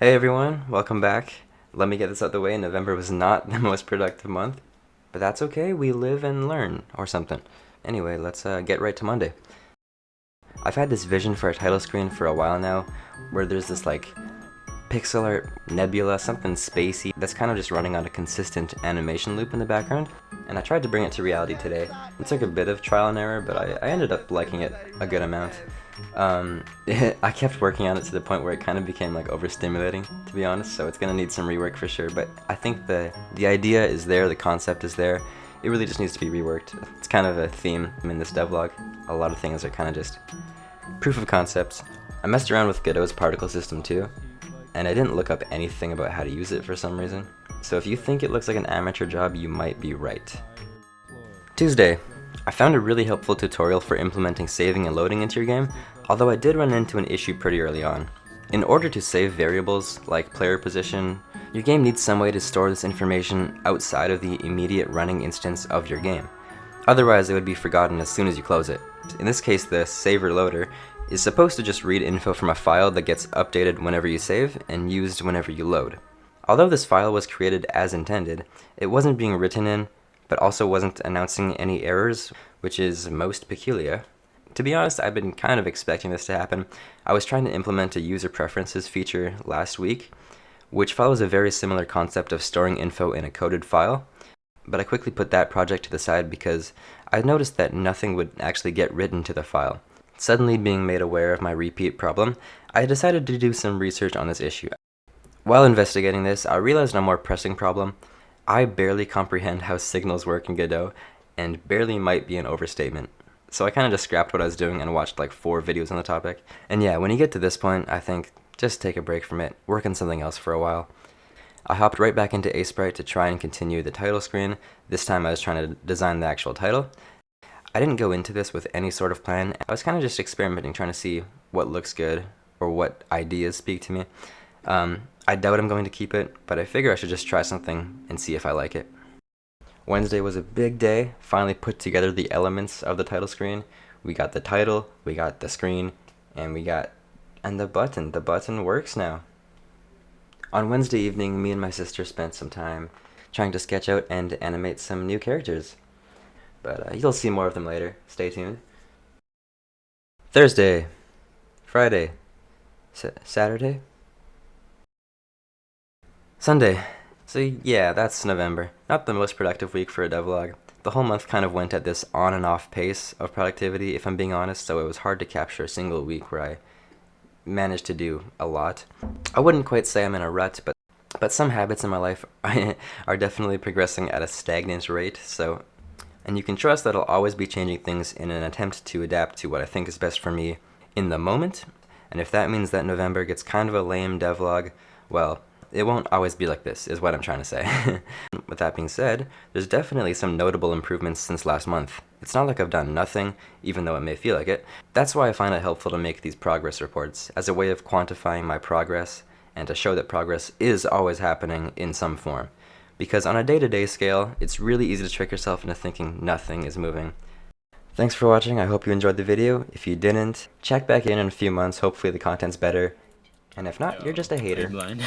Hey everyone, welcome back. Let me get this out of the way. November was not the most productive month, but that's okay. We live and learn, or something. Anyway, let's get right to Monday. I've had this vision for a title screen for a while now, where there's this like pixel art nebula, something spacey, that's kind of just running on a consistent animation loop in the background. And I tried to bring it to reality today. It took a bit of trial and error, but I ended up liking it a good amount. I kept working on it to the point where it kind of became like overstimulating, to be honest, so it's gonna need some rework for sure, but I think the idea is there, the concept is there. It really just needs to be reworked. It's kind of a theme in this devlog. A lot of things are kind of just proof of concepts. I messed around with Godot's particle system too, and I didn't look up anything about how to use it for some reason. So if you think it looks like an amateur job, you might be right. Tuesday. I found a really helpful tutorial for implementing saving and loading into your game, although I did run into an issue pretty early on. In order to save variables, like player position, your game needs some way to store this information outside of the immediate running instance of your game. Otherwise, it would be forgotten as soon as you close it. In this case, the saver loader is supposed to just read info from a file that gets updated whenever you save and used whenever you load. Although this file was created as intended, it wasn't being written in, but also wasn't announcing any errors, which is most peculiar. To be honest, I've been kind of expecting this to happen. I was trying to implement a user preferences feature last week, which follows a very similar concept of storing info in a coded file, but I quickly put that project to the side because I noticed that nothing would actually get written to the file. Suddenly being made aware of my repeat problem, I decided to do some research on this issue. While investigating this, I realized a more pressing problem. I barely comprehend how signals work in Godot, and barely might be an overstatement. So I kind of just scrapped what I was doing and watched like 4 videos on the topic. And yeah, when you get to this point, I think just take a break from it, work on something else for a while. I hopped right back into Sprite to try and continue the title screen. This time I was trying to design the actual title. I didn't go into this with any sort of plan. I was kind of just experimenting, trying to see what looks good or what ideas speak to me. I doubt I'm going to keep it, but I figure I should just try something and see if I like it. Wednesday was a big day. Finally put together the elements of the title screen. We got the title, we got the screen, and the button. The button works now. On Wednesday evening, me and my sister spent some time trying to sketch out and animate some new characters. But you'll see more of them later. Stay tuned. Thursday, Friday, Saturday, Sunday. So yeah, that's November. Not the most productive week for a devlog. The whole month kind of went at this on and off pace of productivity, if I'm being honest, so it was hard to capture a single week where I managed to do a lot. I wouldn't quite say I'm in a rut, but some habits in my life are definitely progressing at a stagnant rate, and you can trust that I'll always be changing things in an attempt to adapt to what I think is best for me in the moment, and if that means that November gets kind of a lame devlog, well, it won't always be like this, is what I'm trying to say. With that being said, there's definitely some notable improvements since last month. It's not like I've done nothing, even though it may feel like it. That's why I find it helpful to make these progress reports, as a way of quantifying my progress, and to show that progress is always happening in some form. Because on a day-to-day scale, it's really easy to trick yourself into thinking nothing is moving. Thanks for watching, I hope you enjoyed the video. If you didn't, check back in a few months, hopefully the content's better. And if not, you're just a hater. Blind.